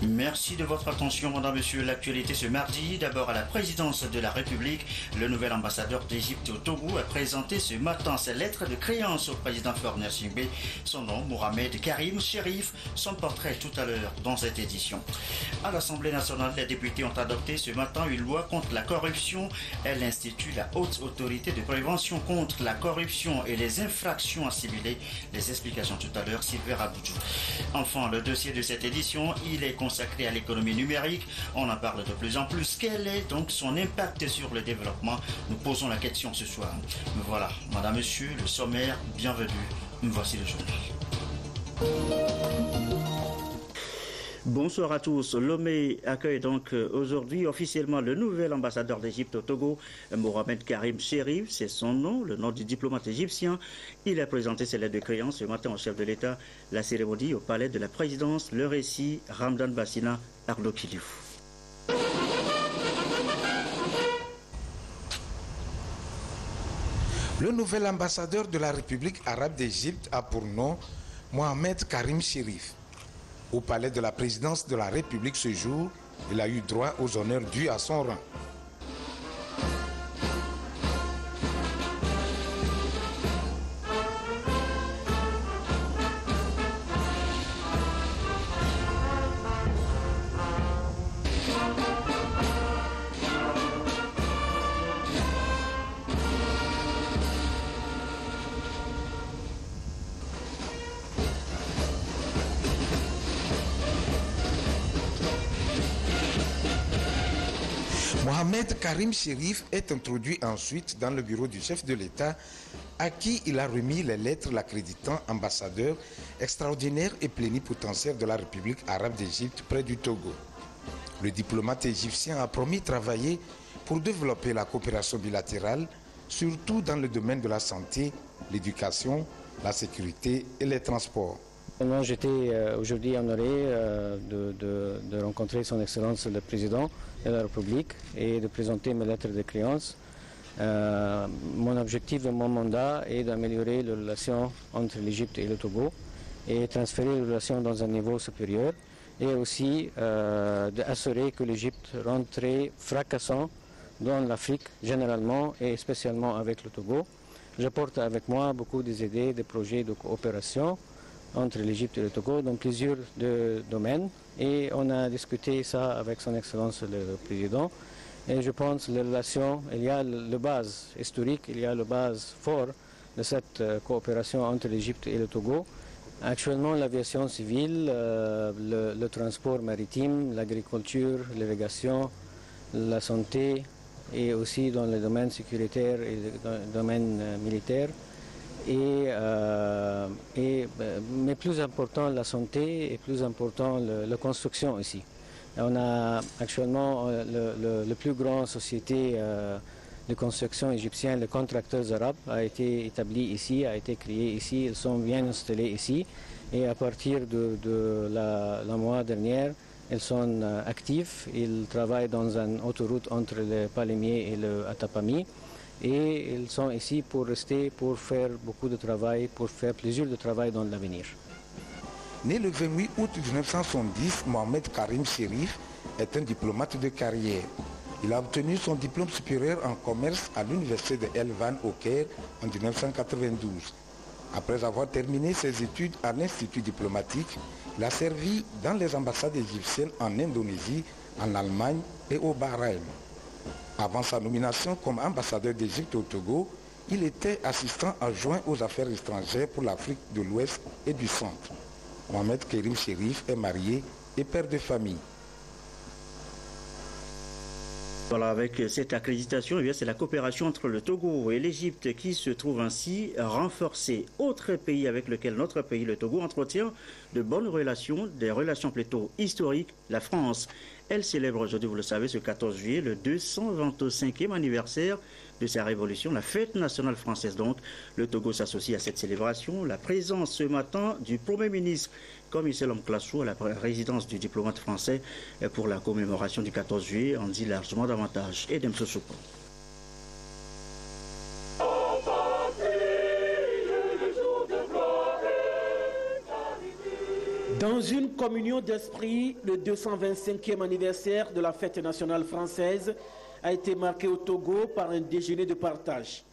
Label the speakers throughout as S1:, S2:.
S1: Merci de votre attention, madame, monsieur. L'actualité ce mardi, d'abord à la présidence de la République, le nouvel ambassadeur d'Égypte au Togo a présenté ce matin ses lettres de créance au président Faure Gnassingbé. Son nom, Mohamed Karim Chérif, son portrait tout à l'heure dans cette édition. À l'Assemblée nationale, les députés ont adopté ce matin une loi contre la corruption. Elle institue la haute autorité de prévention contre la corruption et les infractions assimilées. Les explications tout à l'heure, Sylvain Raboudjou. Enfin, le dossier de cette édition, il est consacré à l'économie numérique. On en parle de plus en plus. Quel est donc son impact sur le développement? Nous posons la question ce soir. Voilà, madame, monsieur, le sommaire, bienvenue. Voici le journal. Bonsoir à tous. Lomé accueille donc aujourd'hui officiellement le nouvel ambassadeur d'Égypte au Togo, Mohamed Karim Chérif, c'est son nom, le nom du diplomate égyptien. Il a présenté ses lettres de créance ce matin au chef de l'État. La cérémonie au palais de la présidence, le récit Ramdan Bassina Ardo Kilifou.
S2: Le nouvel ambassadeur de la République arabe d'Égypte a pour nom Mohamed Karim Chérif. Au palais de la présidence de la République ce jour, il a eu droit aux honneurs dus à son rang. Mohamed Karim Chérif est introduit ensuite dans le bureau du chef de l'État à qui il a remis les lettres l'accréditant ambassadeur extraordinaire et plénipotentiaire de la République arabe d'Égypte près du Togo. Le diplomate égyptien a promis travailler pour développer la coopération bilatérale, surtout dans le domaine de la santé, l'éducation, la sécurité et les transports.
S3: J'étais aujourd'hui honoré de rencontrer son Excellence le Président de la République et de présenter mes lettres de créance. Mon objectif de mon mandat est d'améliorer les relations entre l'Égypte et le Togo et transférer les relations dans un niveau supérieur et aussi d'assurer que l'Égypte rentre fracassant dans l'Afrique généralement et spécialement avec le Togo. Je porte avec moi beaucoup des idées, des projets de coopération entre l'Égypte et le Togo dans plusieurs domaines et on a discuté ça avec son Excellence le Président et je pense que les relations, il y a la base historique, il y a la base forte de cette coopération entre l'Égypte et le Togo. Actuellement l'aviation civile, le transport maritime, l'agriculture, l'irrigation, la santé et aussi dans le domaine sécuritaire et le domaine militaire. Mais plus important la santé et plus important la construction ici. On a actuellement la plus grande société de construction égyptienne, les contracteurs arabes, a été établi ici, a été créé ici, ils sont bien installés ici et à partir de la mois dernier, ils sont actifs, ils travaillent dans une autoroute entre le Palemier et le Atapami. Et ils sont ici pour rester, pour faire beaucoup de travail, pour faire plaisir de travail dans l'avenir.
S2: Né le 28 août 1970, Mohamed Karim Chérif est un diplomate de carrière. Il a obtenu son diplôme supérieur en commerce à l'université de Elvan au Caire en 1992. Après avoir terminé ses études à l'Institut diplomatique, il a servi dans les ambassades égyptiennes en Indonésie, en Allemagne et au Bahreïn. Avant sa nomination comme ambassadeur d'Égypte au Togo, il était assistant adjoint aux affaires étrangères pour l'Afrique de l'Ouest et du Centre. Mohamed Karim Chérif est marié et père de famille.
S1: Voilà, avec cette accréditation, c'est la coopération entre le Togo et l'Égypte qui se trouve ainsi renforcée. Autre pays avec lequel notre pays, le Togo, entretient de bonnes relations, des relations plutôt historiques, la France. Elle célèbre aujourd'hui, vous le savez, ce 14 juillet, le 225e anniversaire de sa révolution, la fête nationale française. Donc, le Togo s'associe à cette célébration. La présence ce matin du Premier ministre, comme Michel Classou, à la résidence du diplomate français pour la commémoration du 14 juillet, en dit largement davantage. Et Demso Souko.
S4: Dans une communion d'esprit, le 225e anniversaire de la fête nationale française a été marqué au Togo par un déjeuner de partage.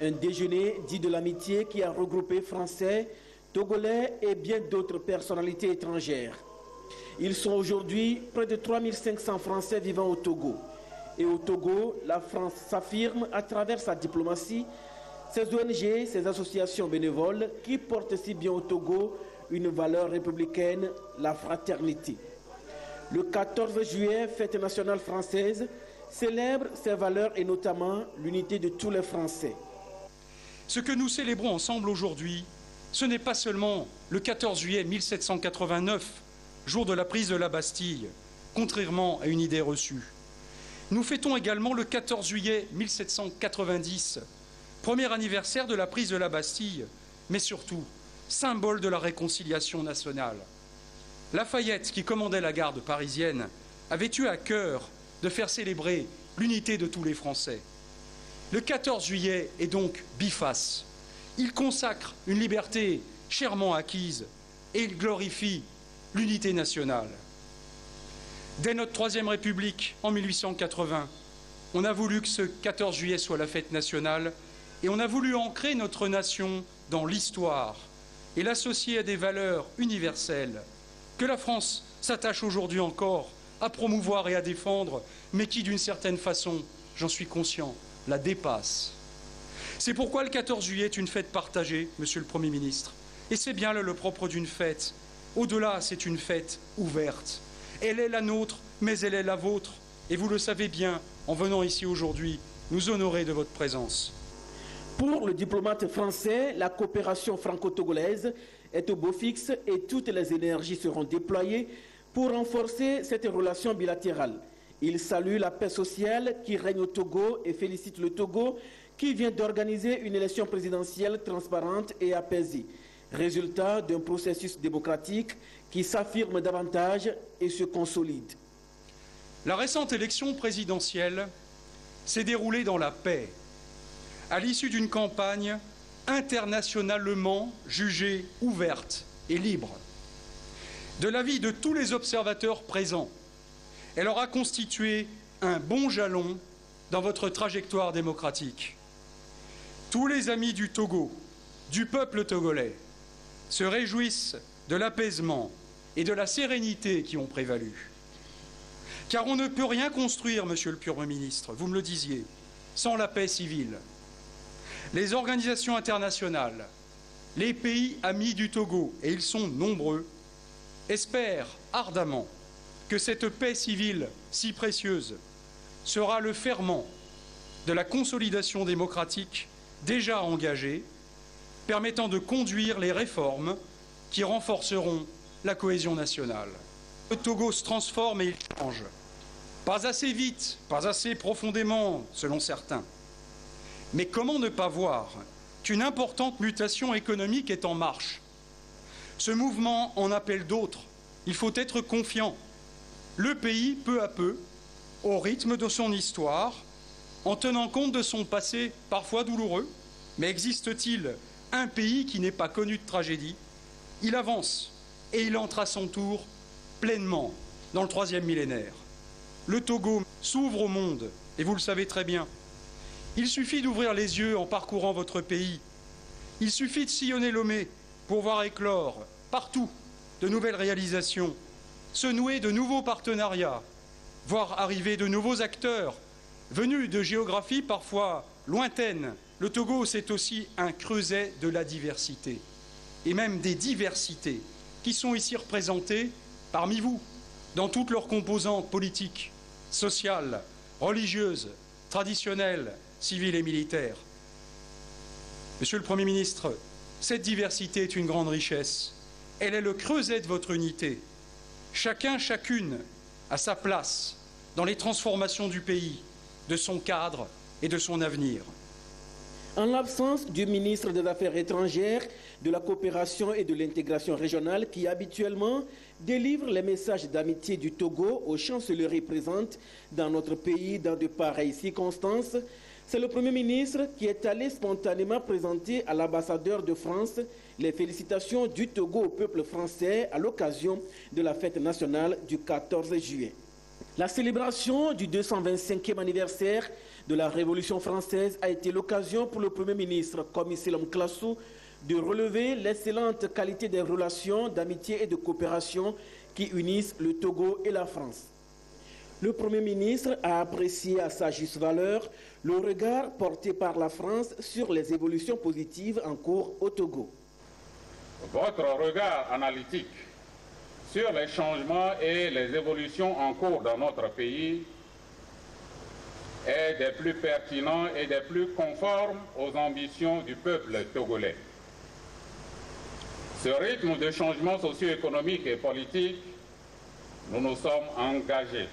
S4: Un déjeuner dit de l'amitié qui a regroupé Français, Togolais et bien d'autres personnalités étrangères. Ils sont aujourd'hui près de 3500 Français vivant au Togo. Et au Togo, la France s'affirme à travers sa diplomatie, ses ONG, ses associations bénévoles qui portent si bien au Togo une valeur républicaine, la fraternité. Le 14 juillet, fête nationale française, célèbre ces valeurs et notamment l'unité de tous les Français.
S5: Ce que nous célébrons ensemble aujourd'hui, ce n'est pas seulement le 14 juillet 1789, jour de la prise de la Bastille, contrairement à une idée reçue. Nous fêtons également le 14 juillet 1790, premier anniversaire de la prise de la Bastille, mais surtout symbole de la réconciliation nationale. Lafayette, qui commandait la garde parisienne, avait eu à cœur de faire célébrer l'unité de tous les Français. Le 14 juillet est donc biface. Il consacre une liberté chèrement acquise et il glorifie l'unité nationale. Dès notre Troisième République, en 1880, on a voulu que ce 14 juillet soit la fête nationale et on a voulu ancrer notre nation dans l'histoire et l'associer à des valeurs universelles que la France s'attache aujourd'hui encore à promouvoir et à défendre, mais qui, d'une certaine façon, j'en suis conscient, la dépasse. C'est pourquoi le 14 juillet est une fête partagée, Monsieur le Premier ministre. Et c'est bien là le propre d'une fête. Au-delà, c'est une fête ouverte. Elle est la nôtre, mais elle est la vôtre. Et vous le savez bien, en venant ici aujourd'hui, nous honorer de votre présence.
S4: Pour le diplomate français, la coopération franco-togolaise est au beau fixe et toutes les énergies seront déployées pour renforcer cette relation bilatérale. Il salue la paix sociale qui règne au Togo et félicite le Togo qui vient d'organiser une élection présidentielle transparente et apaisée, résultat d'un processus démocratique qui s'affirme davantage et se consolide.
S5: La récente élection présidentielle s'est déroulée dans la paix, à l'issue d'une campagne internationalement jugée ouverte et libre. De l'avis de tous les observateurs présents, elle aura constitué un bon jalon dans votre trajectoire démocratique. Tous les amis du Togo, du peuple togolais, se réjouissent de l'apaisement et de la sérénité qui ont prévalu. Car on ne peut rien construire, Monsieur le Premier ministre, vous me le disiez, sans la paix civile. Les organisations internationales, les pays amis du Togo, et ils sont nombreux, espèrent ardemment que cette paix civile si précieuse sera le ferment de la consolidation démocratique déjà engagée, permettant de conduire les réformes qui renforceront la cohésion nationale. Le Togo se transforme et il change. Pas assez vite, pas assez profondément, selon certains. Mais comment ne pas voir qu'une importante mutation économique est en marche? Ce mouvement en appelle d'autres. Il faut être confiant. Le pays, peu à peu, au rythme de son histoire, en tenant compte de son passé parfois douloureux, mais existe-t-il un pays qui n'ait pas connu de tragédie? Il avance et il entre à son tour pleinement dans le 3e millénaire. Le Togo s'ouvre au monde, et vous le savez très bien. Il suffit d'ouvrir les yeux en parcourant votre pays. Il suffit de sillonner Lomé pour voir éclore partout de nouvelles réalisations, se nouer de nouveaux partenariats, voir arriver de nouveaux acteurs venus de géographies parfois lointaines. Le Togo, c'est aussi un creuset de la diversité, et même des diversités qui sont ici représentées parmi vous, dans toutes leurs composantes politiques, sociales, religieuses, traditionnelles, civiles et militaires. Monsieur le Premier ministre, cette diversité est une grande richesse. Elle est le creuset de votre unité. Chacun, chacune a sa place dans les transformations du pays, de son cadre et de son avenir.
S4: En l'absence du ministre des Affaires étrangères, de la coopération et de l'intégration régionale qui habituellement délivre les messages d'amitié du Togo aux chancelleries présentes dans notre pays dans de pareilles circonstances, C'est le Premier ministre qui est allé spontanément présenter à l'ambassadeur de France les félicitations du Togo au peuple français à l'occasion de la fête nationale du 14 juillet. La célébration du 225e anniversaire de la Révolution française a été l'occasion pour le Premier ministre, Komi Selom Klasu, de relever l'excellente qualité des relations d'amitié et de coopération qui unissent le Togo et la France. Le Premier ministre a apprécié à sa juste valeur le regard porté par la France sur les évolutions positives en cours au Togo.
S6: Votre regard analytique sur les changements et les évolutions en cours dans notre pays est des plus pertinents et des plus conformes aux ambitions du peuple togolais. Ce rythme de changement socio-économique et politique, nous nous sommes engagés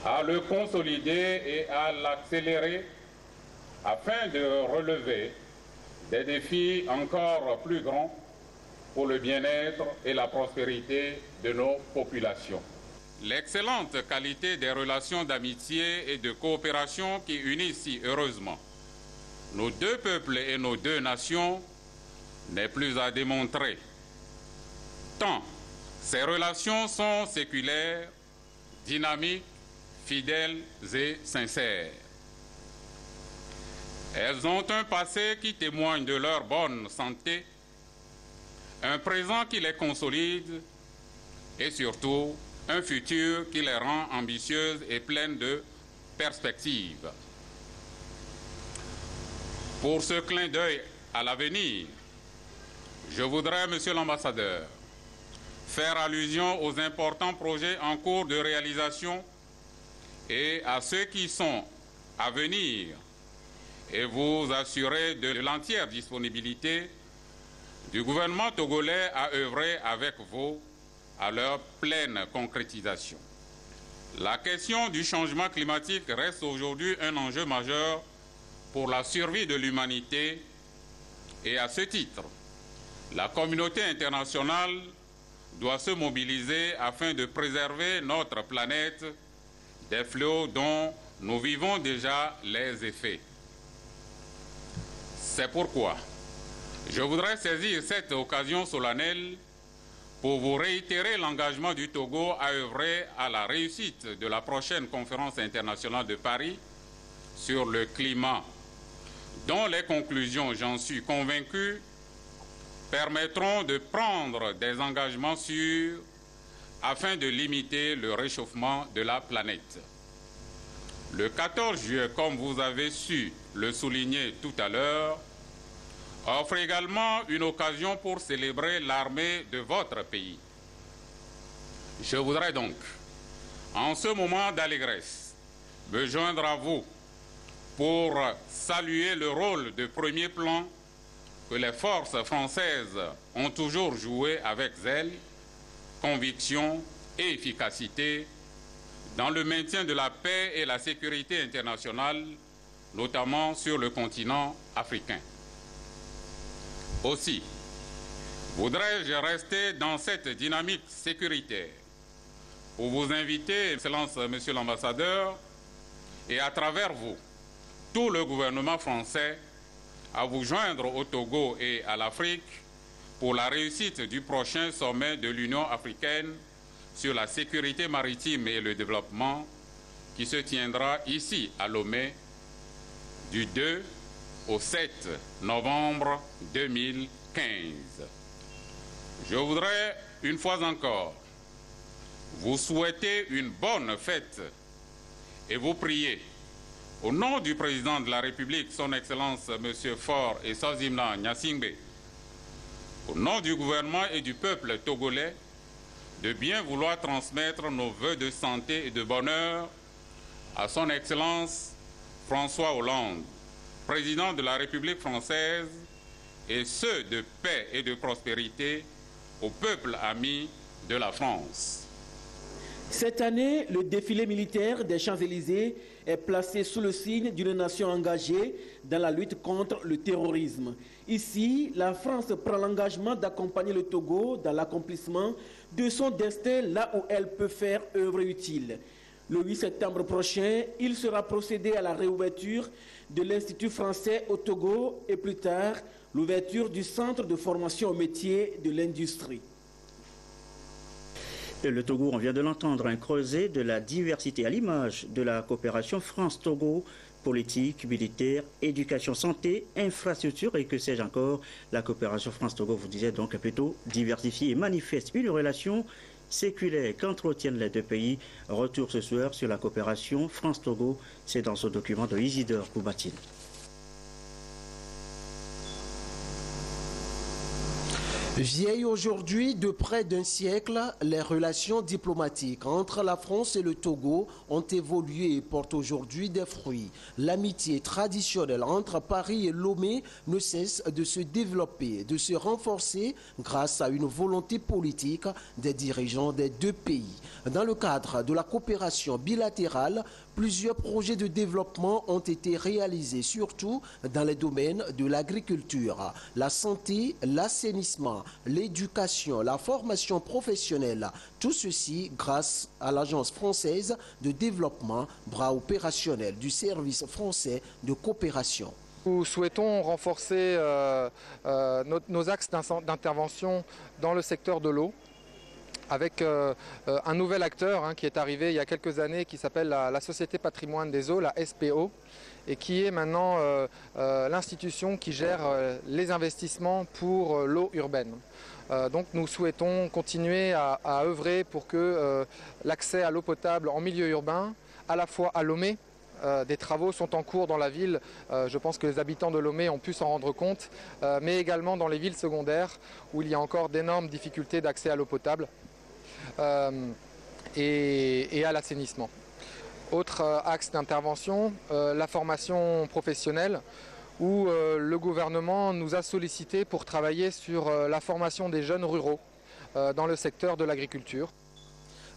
S6: à le consolider et à l'accélérer afin de relever des défis encore plus grands pour le bien-être et la prospérité de nos populations. L'excellente qualité des relations d'amitié et de coopération qui unissent si heureusement nos deux peuples et nos deux nations n'est plus à démontrer, tant ces relations sont séculaires, dynamiques, fidèles et sincères. Elles ont un passé qui témoigne de leur bonne santé, un présent qui les consolide et surtout un futur qui les rend ambitieuses et pleines de perspectives. Pour ce clin d'œil à l'avenir, je voudrais, Monsieur l'ambassadeur, faire allusion aux importants projets en cours de réalisation et à ceux qui sont à venir et vous assurer de l'entière disponibilité du gouvernement togolais à œuvrer avec vous à leur pleine concrétisation. La question du changement climatique reste aujourd'hui un enjeu majeur pour la survie de l'humanité et à ce titre, la communauté internationale doit se mobiliser afin de préserver notre planète des fléaux dont nous vivons déjà les effets. C'est pourquoi je voudrais saisir cette occasion solennelle pour vous réitérer l'engagement du Togo à œuvrer à la réussite de la prochaine conférence internationale de Paris sur le climat, dont les conclusions, j'en suis convaincu, permettront de prendre des engagements sûrs afin de limiter le réchauffement de la planète. Le 14 juillet, comme vous avez su le souligner tout à l'heure, offre également une occasion pour célébrer l'armée de votre pays. Je voudrais donc, en ce moment d'allégresse, me joindre à vous pour saluer le rôle de premier plan que les forces françaises ont toujours joué avec zèle, conviction et efficacité dans le maintien de la paix et la sécurité internationale, notamment sur le continent africain. Aussi, voudrais-je rester dans cette dynamique sécuritaire pour vous inviter, Excellence, Monsieur l'ambassadeur, et à travers vous, tout le gouvernement français, à vous joindre au Togo et à l'Afrique pour la réussite du prochain sommet de l'Union africaine sur la sécurité maritime et le développement qui se tiendra ici à Lomé du 2 au 7 novembre 2015. Je voudrais, une fois encore, vous souhaiter une bonne fête et vous prier, au nom du président de la République, son Excellence M. Faure Esazimna Gnassingbé, au nom du gouvernement et du peuple togolais, de bien vouloir transmettre nos vœux de santé et de bonheur à son Excellence François Hollande, président de la République française, et ceux de paix et de prospérité au peuple ami de la France.
S4: Cette année, le défilé militaire des Champs-Élysées est placé sous le signe d'une nation engagée dans la lutte contre le terrorisme. Ici, la France prend l'engagement d'accompagner le Togo dans l'accomplissement de son destin là où elle peut faire œuvre utile. Le 8 septembre prochain, il sera procédé à la réouverture de l'Institut français au Togo et plus tard, l'ouverture du centre de formation au métier de l'industrie.
S1: Le Togo, on vient de l'entendre, un creuset de la diversité à l'image de la coopération France-Togo, politique, militaire, éducation, santé, infrastructure et que sais-je encore. La coopération France-Togo, vous disiez donc plutôt diversifiée et manifeste une relation séculaire qu'entretiennent les deux pays. Retour ce soir sur la coopération France-Togo, c'est dans ce document de Isidore Koubatine.
S7: Vieilles aujourd'hui de près d'un siècle, les relations diplomatiques entre la France et le Togo ont évolué et portent aujourd'hui des fruits. L'amitié traditionnelle entre Paris et Lomé ne cesse de se développer, de se renforcer grâce à une volonté politique des dirigeants des deux pays. Dans le cadre de la coopération bilatérale, plusieurs projets de développement ont été réalisés, surtout dans les domaines de l'agriculture, la santé, l'assainissement, l'éducation, la formation professionnelle. Tout ceci grâce à l'Agence française de développement, bras opérationnel du service français de coopération.
S8: Nous souhaitons renforcer nos axes d'intervention dans le secteur de l'eau, avec un nouvel acteur qui est arrivé il y a quelques années qui s'appelle la Société Patrimoine des Eaux, la SPO, et qui est maintenant l'institution qui gère les investissements pour l'eau urbaine. Donc nous souhaitons continuer à œuvrer pour que l'accès à l'eau potable en milieu urbain, à la fois à Lomé, des travaux sont en cours dans la ville, je pense que les habitants de Lomé ont pu s'en rendre compte, mais également dans les villes secondaires où il y a encore d'énormes difficultés d'accès à l'eau potable. Et à l'assainissement. Autre axe d'intervention, la formation professionnelle, où le gouvernement nous a sollicité pour travailler sur la formation des jeunes ruraux dans le secteur de l'agriculture.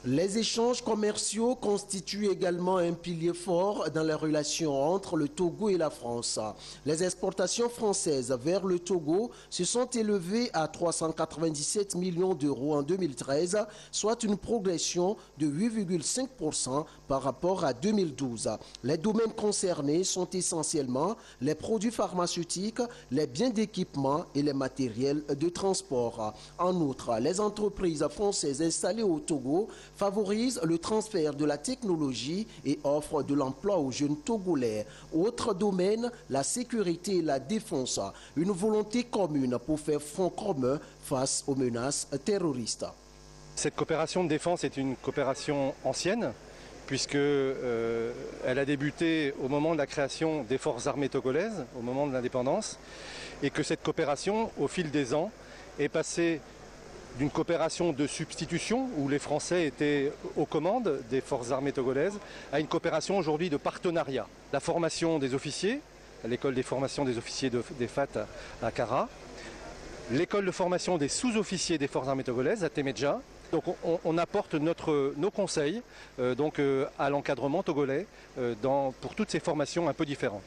S7: Les échanges commerciaux constituent également un pilier fort dans les relations entre le Togo et la France. Les exportations françaises vers le Togo se sont élevées à 397 millions d'euros en 2013, soit une progression de 8,5% par rapport à 2012. Les domaines concernés sont essentiellement les produits pharmaceutiques, les biens d'équipement et les matériels de transport. En outre, les entreprises françaises installées au Togo favorise le transfert de la technologie et offre de l'emploi aux jeunes Togolais. Autre domaine, la sécurité et la défense. Une volonté commune pour faire front commun face aux menaces terroristes.
S9: Cette coopération de défense est une coopération ancienne, puisqu'elle a débuté au moment de la création des forces armées togolaises, au moment de l'indépendance, et que cette coopération, au fil des ans, est passée d'une coopération de substitution, où les Français étaient aux commandes des forces armées togolaises, à une coopération aujourd'hui de partenariat. La formation des officiers, à l'école des formations des officiers des FAT à Kara, l'école de formation des sous-officiers des forces armées togolaises à Temedja. Donc on apporte nos conseils à l'encadrement togolais pour toutes ces formations un peu différentes.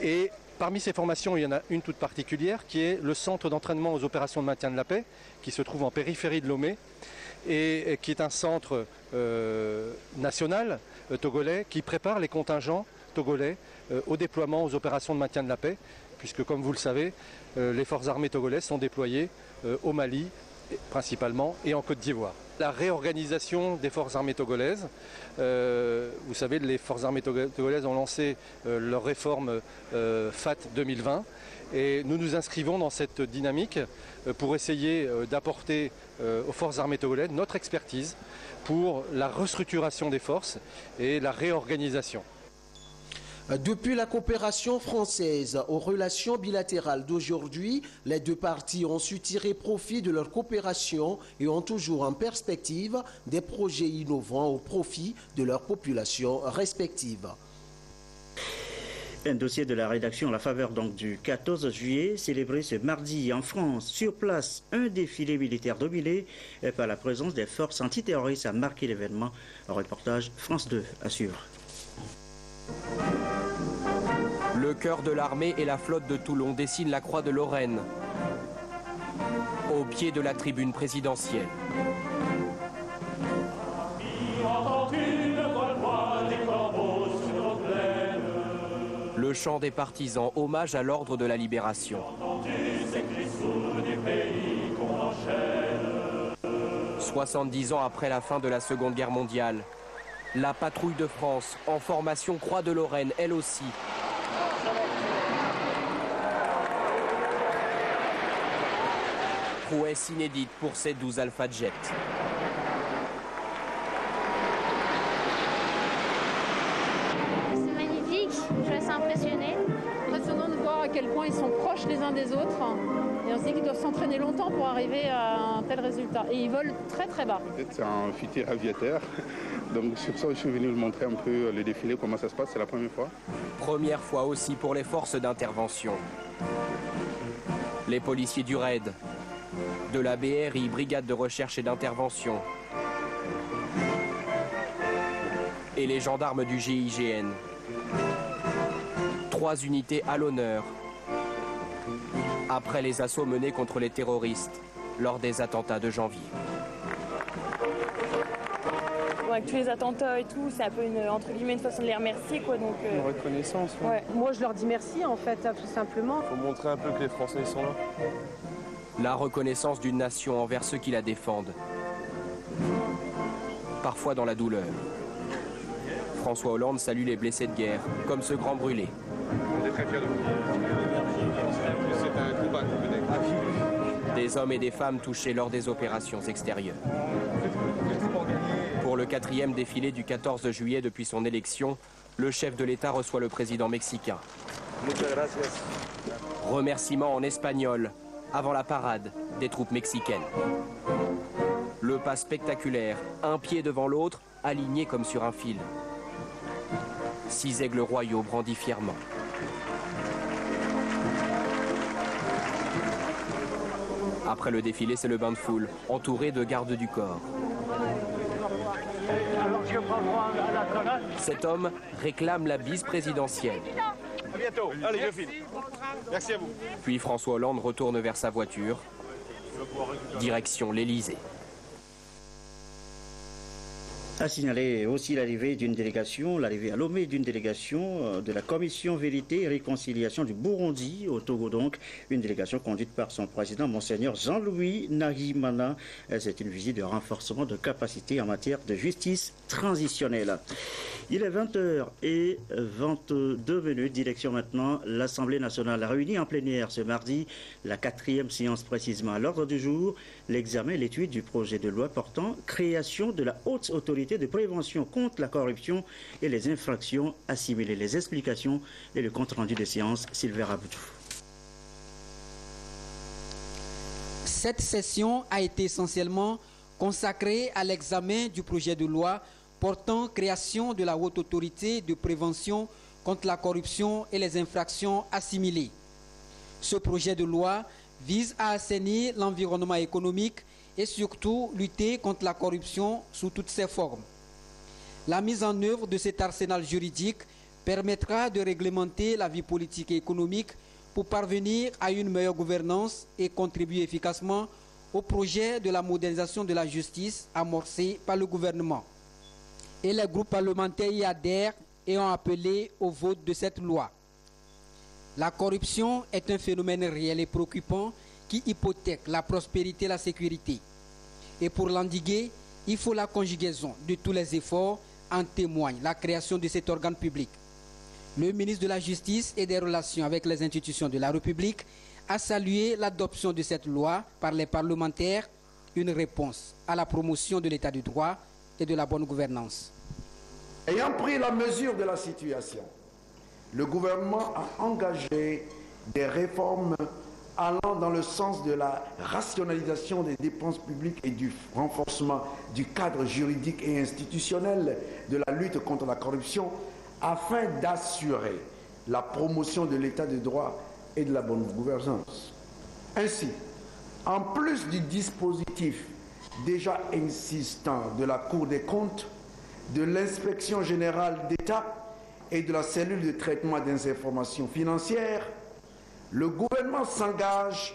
S9: Et parmi ces formations, il y en a une toute particulière qui est le centre d'entraînement aux opérations de maintien de la paix qui se trouve en périphérie de Lomé et qui est un centre national togolais qui prépare les contingents togolais au déploiement aux opérations de maintien de la paix puisque comme vous le savez, les forces armées togolaises sont déployées au Mali principalement et en Côte d'Ivoire. La réorganisation des forces armées togolaises, vous savez, les forces armées togolaises ont lancé leur réforme FAT 2020 et nous nous inscrivons dans cette dynamique pour essayer d'apporter aux forces armées togolaises notre expertise pour la restructuration des forces et la réorganisation.
S7: Depuis la coopération française aux relations bilatérales d'aujourd'hui, les deux parties ont su tirer profit de leur coopération et ont toujours en perspective des projets innovants au profit de leurs populations respectives.
S1: Un dossier de la rédaction à la faveur donc du 14 juillet, célébré ce mardi en France. Sur place, un défilé militaire dominé par la présence des forces antiterroristes a marqué l'événement. Un reportage France 2 à suivre.
S10: Le cœur de l'armée et la flotte de Toulon dessinent la croix de Lorraine au pied de la tribune présidentielle. Le chant des partisans, hommage à l'ordre de la libération. 70 ans après la fin de la Seconde Guerre mondiale, la patrouille de France, en formation Croix de Lorraine, elle aussi. Prouesse inédite pour ces 12 Alpha Jet.
S11: C'est magnifique, je reste impressionnée.
S12: Impressionnant de voir à quel point ils sont proches les uns des autres. Et on se dit qu'ils doivent s'entraîner longtemps pour arriver à un tel résultat. Et ils volent très très bas.
S13: C'est un futur aviateur. Donc c'est pour ça que je suis venu vous montrer un peu le défilé, comment ça se passe, c'est la première fois.
S10: Première fois aussi pour les forces d'intervention. Les policiers du RAID, de la BRI, Brigade de recherche et d'intervention, et les gendarmes du GIGN. 3 unités à l'honneur, après les assauts menés contre les terroristes lors des attentats de janvier.
S14: Avec tous les attentats et tout, c'est un peu entre guillemets une façon de les remercier, quoi. Donc,
S15: une reconnaissance.
S14: Ouais.
S12: Moi je leur dis merci en fait, tout simplement.
S15: Il faut montrer un peu que les Français sont là.
S10: La reconnaissance d'une nation envers ceux qui la défendent. Parfois dans la douleur. François Hollande salue les blessés de guerre, comme ce grand brûlé.
S13: On est très fiers de vous. C'est un combat que vous menez.
S10: Des hommes et des femmes touchés lors des opérations extérieures. Pour le 4e défilé du 14 juillet depuis son élection, le chef de l'État reçoit le président mexicain. Remerciements en espagnol avant la parade des troupes mexicaines. Le pas spectaculaire, un pied devant l'autre, alignés comme sur un fil. 6 aigles royaux brandis fièrement. Après le défilé, c'est le bain de foule, entouré de gardes du corps. Cet homme réclame la bise présidentielle.
S15: À bientôt. Allez, je file. Merci à vous.
S10: Puis François Hollande retourne vers sa voiture. Direction l'Élysée.
S1: A signaler aussi l'arrivée à Lomé d'une délégation de la Commission Vérité et Réconciliation du Burundi, au Togo donc, une délégation conduite par son président, Monseigneur Jean-Louis Nahimana. C'est une visite de renforcement de capacité en matière de justice transitionnelle. Il est 20h22, direction maintenant l'Assemblée nationale réunie en plénière ce mardi, la 4e séance précisément à l'ordre du jour, l'examen et l'étude du projet de loi portant création de la haute autorité de prévention contre la corruption et les infractions assimilées. Les explications et le compte-rendu de séance, Sylvain Raboudou.
S16: Cette session a été essentiellement consacrée à l'examen du projet de loi portant création de la haute autorité de prévention contre la corruption et les infractions assimilées. Ce projet de loi vise à assainir l'environnement économique et surtout lutter contre la corruption sous toutes ses formes. La mise en œuvre de cet arsenal juridique permettra de réglementer la vie politique et économique pour parvenir à une meilleure gouvernance et contribuer efficacement au projet de la modernisation de la justice amorcé par le gouvernement. Et les groupes parlementaires y adhèrent et ont appelé au vote de cette loi. La corruption est un phénomène réel et préoccupant qui hypothèque la prospérité et la sécurité. Et pour l'endiguer, il faut la conjugaison de tous les efforts, en témoigne la création de cet organe public. Le ministre de la Justice et des Relations avec les institutions de la République a salué l'adoption de cette loi par les parlementaires, une réponse à la promotion de l'état de droit et de la bonne gouvernance.
S17: Ayant pris la mesure de la situation, le gouvernement a engagé des réformes allant dans le sens de la rationalisation des dépenses publiques et du renforcement du cadre juridique et institutionnel de la lutte contre la corruption afin d'assurer la promotion de l'état de droit et de la bonne gouvernance. Ainsi, en plus du dispositif déjà existant de la Cour des comptes, de l'Inspection générale d'État et de la cellule de traitement des informations financières, le gouvernement s'engage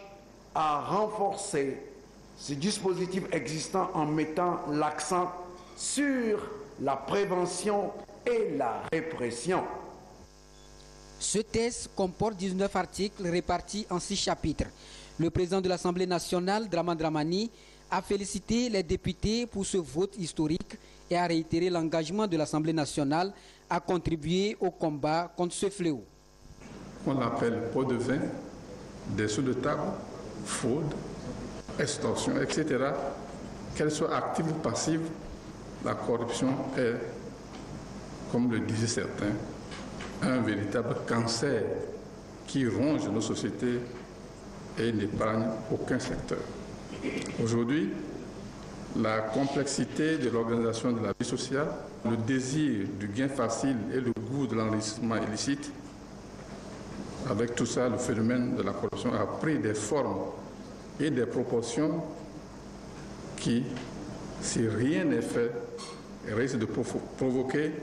S17: à renforcer ce dispositif existant en mettant l'accent sur la prévention et la répression.
S16: Ce texte comporte 19 articles répartis en 6 chapitres. Le président de l'Assemblée nationale, Draman Dramani, a félicité les députés pour ce vote historique et a réitéré l'engagement de l'Assemblée nationale à contribuer au combat contre ce fléau.
S18: On appelle pot de vin, dessous de table, fraude, extorsion, etc. Qu'elle soit active ou passive, la corruption est, comme le disaient certains, un véritable cancer qui ronge nos sociétés et n'épargne aucun secteur. Aujourd'hui, la complexité de l'organisation de la vie sociale, le désir du gain facile et le goût de l'enrichissement illicite, avec tout ça, le phénomène de la corruption a pris des formes et des proportions qui, si rien n'est fait, risquent de provoquer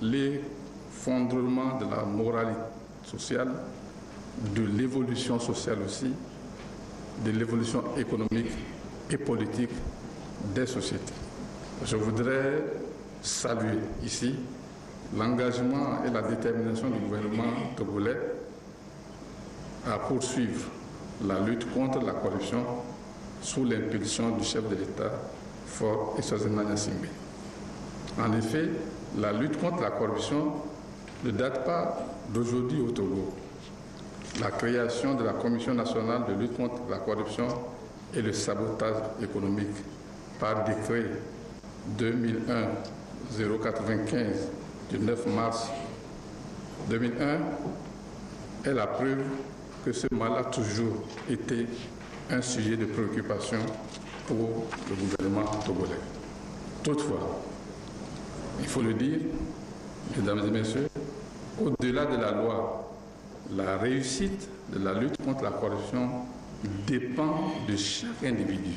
S18: l'effondrement de la morale sociale, de l'évolution sociale aussi, de l'évolution économique et politique des sociétés. Je voudrais saluer ici l'engagement et la détermination du gouvernement togolais à poursuivre la lutte contre la corruption sous l'impulsion du chef de l'État, Faure Eswazina Gnassingbé. En effet, la lutte contre la corruption ne date pas d'aujourd'hui au Togo. La création de la Commission nationale de lutte contre la corruption et le sabotage économique par décret 2001-095 du 9 mars 2001 est la preuve que ce mal a toujours été un sujet de préoccupation pour le gouvernement togolais. Toutefois, il faut le dire, mesdames et messieurs, au-delà de la loi, la réussite de la lutte contre la corruption dépend de chaque individu,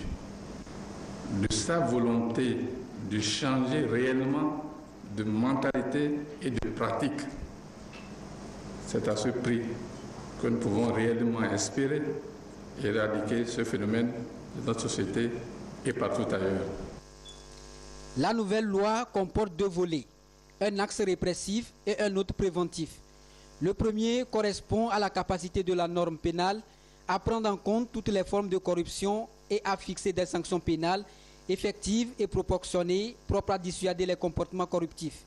S18: de sa volonté de changer réellement de mentalité et de pratique. C'est à ce prix que nous pouvons réellement espérer éradiquer ce phénomène de notre société et partout ailleurs.
S16: La nouvelle loi comporte 2 volets, un axe répressif et un autre préventif. Le premier correspond à la capacité de la norme pénale à prendre en compte toutes les formes de corruption et à fixer des sanctions pénales effectives et proportionnées propres à dissuader les comportements corruptifs.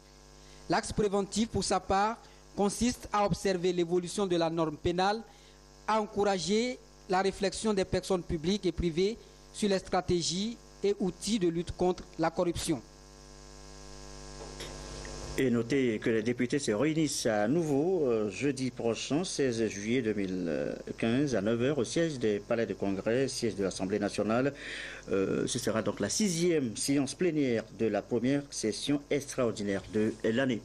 S16: L'axe préventif, pour sa part, consiste à observer l'évolution de la norme pénale, à encourager la réflexion des personnes publiques et privées sur les stratégies et outils de lutte contre la corruption.
S1: Et notez que les députés se réunissent à nouveau jeudi prochain, 16 juillet 2015, à 9h au siège des palais de congrès, siège de l'Assemblée nationale. Ce sera donc la 6e séance plénière de la première session extraordinaire de l'année.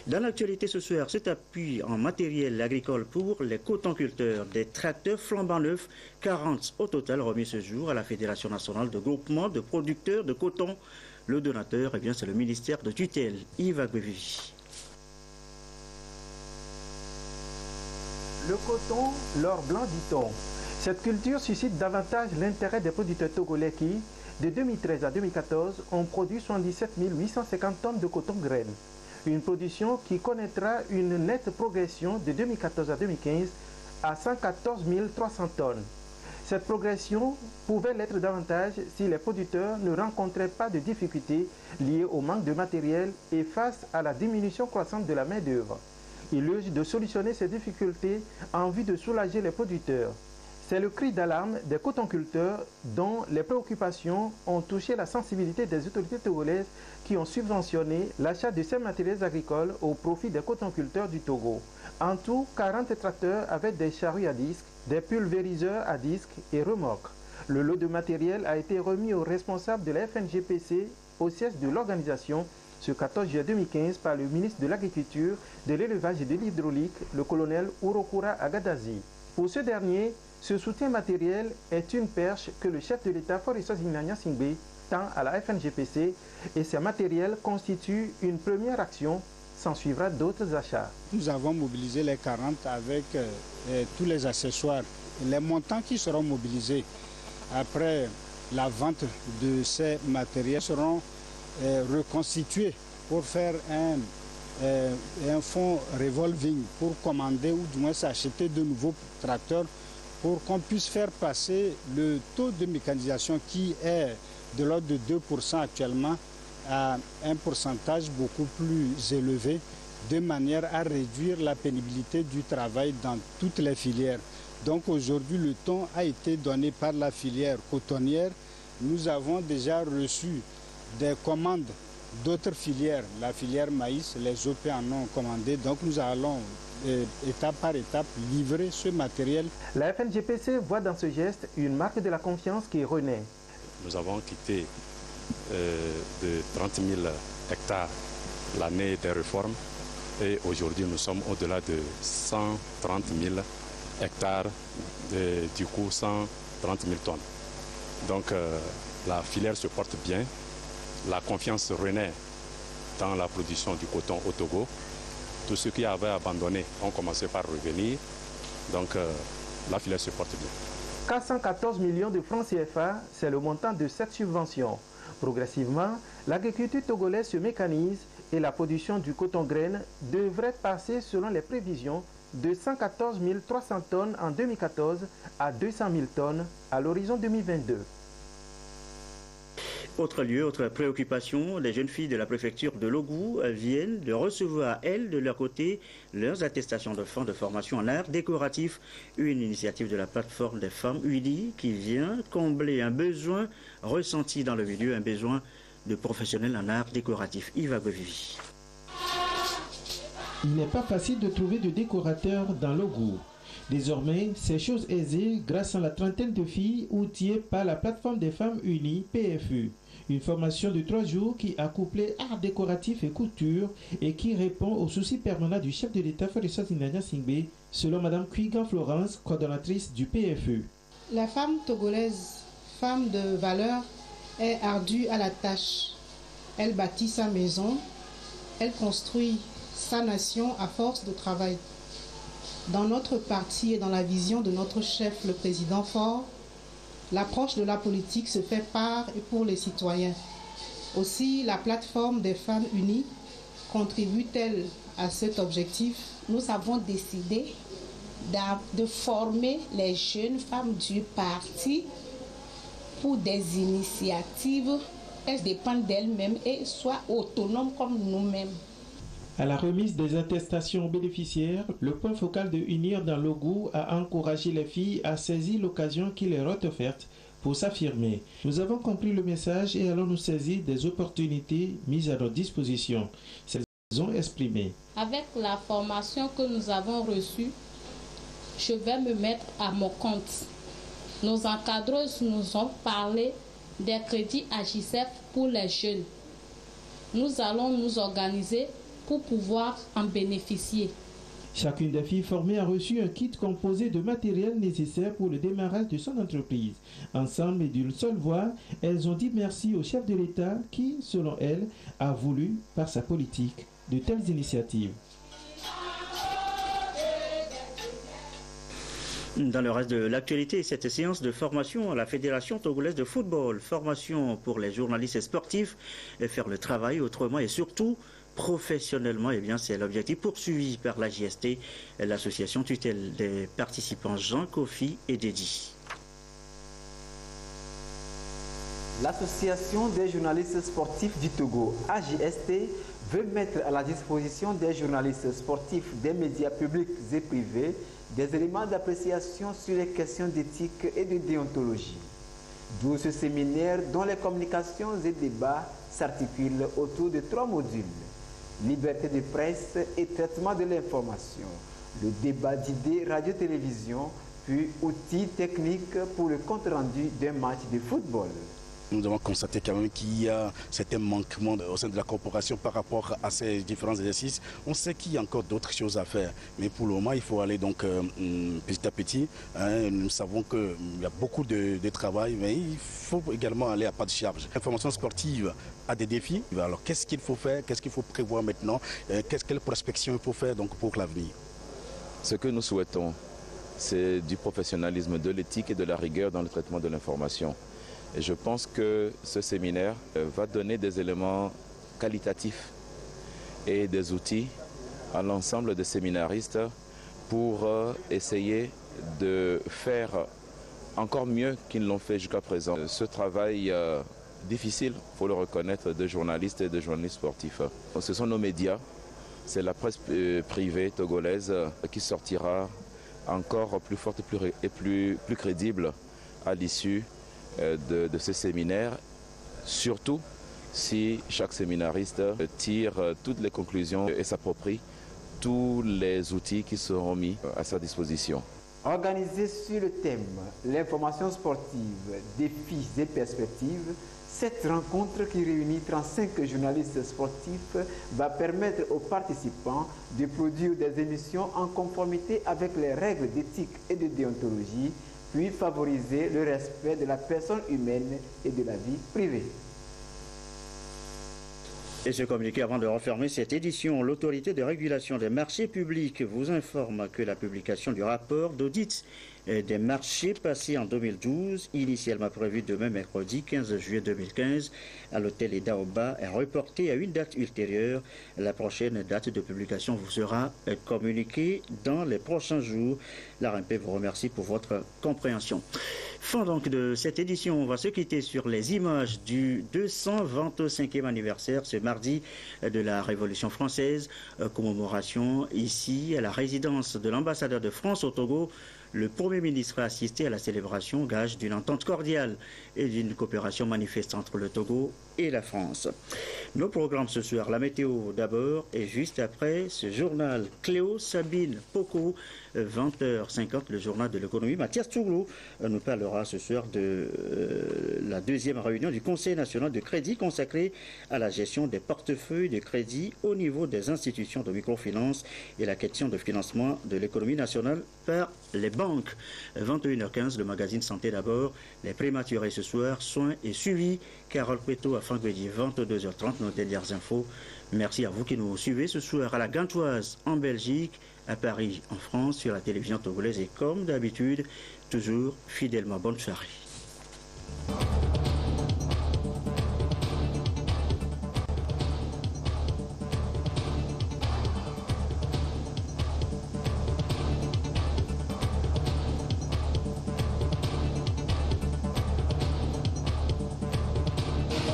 S1: Dans l'actualité ce soir, cet appui en matériel agricole pour les cotonculteurs, des tracteurs flambant neufs, 40 au total remis ce jour à la Fédération nationale de groupement de producteurs de coton. Le donateur, eh bien, c'est le ministère de tutelle, Yves Agbevi.
S19: Le coton, l'or blanc, dit-on. Cette culture suscite davantage l'intérêt des producteurs togolais qui, de 2013 à 2014, ont produit 77 850 tonnes de coton graine. Une production qui connaîtra une nette progression de 2014 à 2015 à 114 300 tonnes. Cette progression pouvait l'être davantage si les producteurs ne rencontraient pas de difficultés liées au manque de matériel et face à la diminution croissante de la main-d'œuvre. Il urge de solutionner ces difficultés en vue de soulager les producteurs. C'est le cri d'alarme des cotonculteurs dont les préoccupations ont touché la sensibilité des autorités togolaises qui ont subventionné l'achat de ces matériels agricoles au profit des cotonculteurs du Togo. En tout, 40 tracteurs avec des charrues à disques, des pulvériseurs à disques et remorques. Le lot de matériel a été remis aux responsables de la FNGPC au siège de l'organisation ce 14 juillet 2015 par le ministre de l'Agriculture, de l'Élevage et de l'Hydraulique, le colonel Urokura Agadazi. Pour ce dernier, ce soutien matériel est une perche que le chef de l'État, Faure Eswazina Gnassingbé, tend à la FNGPC et ces matériels constituent une première action. S'en suivra d'autres achats.
S20: Nous avons mobilisé les 40 avec tous les accessoires. Les montants qui seront mobilisés après la vente de ces matériels seront reconstitués pour faire un fonds revolving pour commander ou du moins acheter de nouveaux tracteurs pour qu'on puisse faire passer le taux de mécanisation qui est de l'ordre de 2% actuellement à un pourcentage beaucoup plus élevé, de manière à réduire la pénibilité du travail dans toutes les filières. Donc aujourd'hui, le ton a été donné par la filière cotonnière. Nous avons déjà reçu des commandes d'autres filières. La filière maïs, les OP en ont commandé. Donc nous allons étape par étape livrer ce matériel.
S19: La FNGPC voit dans ce geste une marque de la confiance qui renaît.
S21: Nous avons quitté de 30 000 hectares l'année des réformes et aujourd'hui nous sommes au-delà de 130 000 hectares, du coup 130 000 tonnes. Donc la filière se porte bien, la confiance renaît dans la production du coton au Togo. Tous ceux qui avaient abandonné ont commencé par revenir, donc la filière se porte bien.
S19: 414 millions de francs CFA, c'est le montant de cette subvention. Progressivement, l'agriculture togolaise se mécanise et la production du coton-graine devrait passer, selon les prévisions, de 114 300 tonnes en 2014 à 200 000 tonnes à l'horizon 2022.
S1: Autre lieu, autre préoccupation, les jeunes filles de la préfecture de Logou viennent de recevoir, elles, de leur côté, leurs attestations de fin de formation en art décoratif. Une initiative de la plateforme des femmes UDI qui vient combler un besoin ressenti dans le milieu, un besoin de professionnels en art décoratif. Yves Agovivi.
S4: Il n'est pas facile de trouver de décorateurs dans Logou. Désormais, c'est chose aisée grâce à la trentaine de filles outillées par la plateforme des femmes unies PFU. Une formation de 3 jours qui a couplé art décoratif et couture et qui répond aux soucis permanents du chef de l'État Félix Singbe, selon Mme Kuigan Florence, coordonnatrice du PFU.
S22: La femme togolaise, femme de valeur, est ardue à la tâche. Elle bâtit sa maison, elle construit sa nation à force de travail. Dans notre parti et dans la vision de notre chef, le président Faure, l'approche de la politique se fait par et pour les citoyens. Aussi, la plateforme des femmes unies contribue-t-elle à cet objectif?
S23: Nous avons décidé de former les jeunes femmes du parti pour des initiatives. Elles dépendent d'elles-mêmes et soient autonomes comme nous-mêmes.
S4: À la remise des attestations aux bénéficiaires, le point focal de Unir dans Logou a encouragé les filles à saisir l'occasion qui leur est offerte pour s'affirmer. Nous avons compris le message et allons nous saisir des opportunités mises à notre disposition. Elles ont exprimé.
S23: Avec la formation que nous avons reçue, je vais me mettre à mon compte. Nos encadreuses nous ont parlé des crédits AGICEF pour les jeunes. Nous allons nous organiser pour pouvoir en bénéficier.
S4: Chacune des filles formées a reçu un kit composé de matériel nécessaire pour le démarrage de son entreprise. Ensemble et d'une seule voix, elles ont dit merci au chef de l'État qui, selon elles, a voulu, par sa politique, de telles initiatives.
S1: Dans le reste de l'actualité, cette séance de formation à la Fédération togolaise de football, formation pour les journalistes sportifs, et faire le travail autrement et surtout professionnellement, eh bien, c'est l'objectif poursuivi par la JST, l'association tutelle des participants Jean, Kofi et Dedi.
S24: L'association des journalistes sportifs du Togo, AJST, veut mettre à la disposition des journalistes sportifs des médias publics et privés des éléments d'appréciation sur les questions d'éthique et de déontologie. D'où ce séminaire dont les communications et débats s'articulent autour de 3 modules. Liberté de presse et traitement de l'information, le débat d'idées radio-télévision, puis outils techniques pour le compte-rendu d'un match de football.
S25: Nous avons constaté quand même qu'il y a certains manquements au sein de la corporation par rapport à ces différents exercices. On sait qu'il y a encore d'autres choses à faire, mais pour le moment, il faut aller donc petit à petit. Nous savons qu'il y a beaucoup de travail, mais il faut également aller à pas de charge. L'information sportive a des défis. Alors, qu'est-ce qu'il faut faire? Qu'est-ce qu'il faut prévoir maintenant? Quelle prospection il faut faire donc pour l'avenir?
S26: Ce que nous souhaitons, c'est du professionnalisme, de l'éthique et de la rigueur dans le traitement de l'information. Et je pense que ce séminaire va donner des éléments qualitatifs et des outils à l'ensemble des séminaristes pour essayer de faire encore mieux qu'ils l'ont fait jusqu'à présent. Ce travail difficile, il faut le reconnaître, de journalistes et de journalistes sportifs. Ce sont nos médias, c'est la presse privée togolaise qui sortira encore plus forte et plus crédible à l'issue de ces séminaires, surtout si chaque séminariste tire toutes les conclusions et s'approprie tous les outils qui seront mis à sa disposition.
S24: Organisée sur le thème « L'information sportive, défis et perspectives », cette rencontre qui réunit 35 journalistes sportifs va permettre aux participants de produire des émissions en conformité avec les règles d'éthique et de déontologie, puis favoriser le respect de la personne humaine et de la vie privée.
S1: Et ce communiqué avant de refermer cette édition, l'autorité de régulation des marchés publics vous informe que la publication du rapport d'audit des marchés passés en 2012, initialement prévu demain mercredi 15 juillet 2015 à l'hôtel Edaoba, est reportée à une date ultérieure. La prochaine date de publication vous sera communiquée dans les prochains jours. L'ARMP vous remercie pour votre compréhension. Fin donc de cette édition, on va se quitter sur les images du 225e anniversaire ce mardi de la Révolution française, commémoration ici à la résidence de l'ambassadeur de France au Togo. Le Premier ministre a assisté à la célébration, gage d'une entente cordiale et d'une coopération manifeste entre le Togo et la France. Nos programmes ce soir, la météo d'abord et juste après ce journal Cléo Sabine Poko, 20h50, le journal de l'économie. Mathias Touglou nous parlera ce soir de la deuxième réunion du Conseil national de crédit consacré à la gestion des portefeuilles de crédit au niveau des institutions de microfinance et la question de financement de l'économie nationale par les banques. 21h15, le magazine Santé d'abord, les prématurés ce soir, soins et suivis. Carole Preto à Franck-Bédier, 22h30, nos dernières infos. Merci à vous qui nous suivez ce soir à la Gantoise en Belgique, à Paris en France, sur la télévision togolaise et comme d'habitude, toujours fidèlement. Bonne soirée.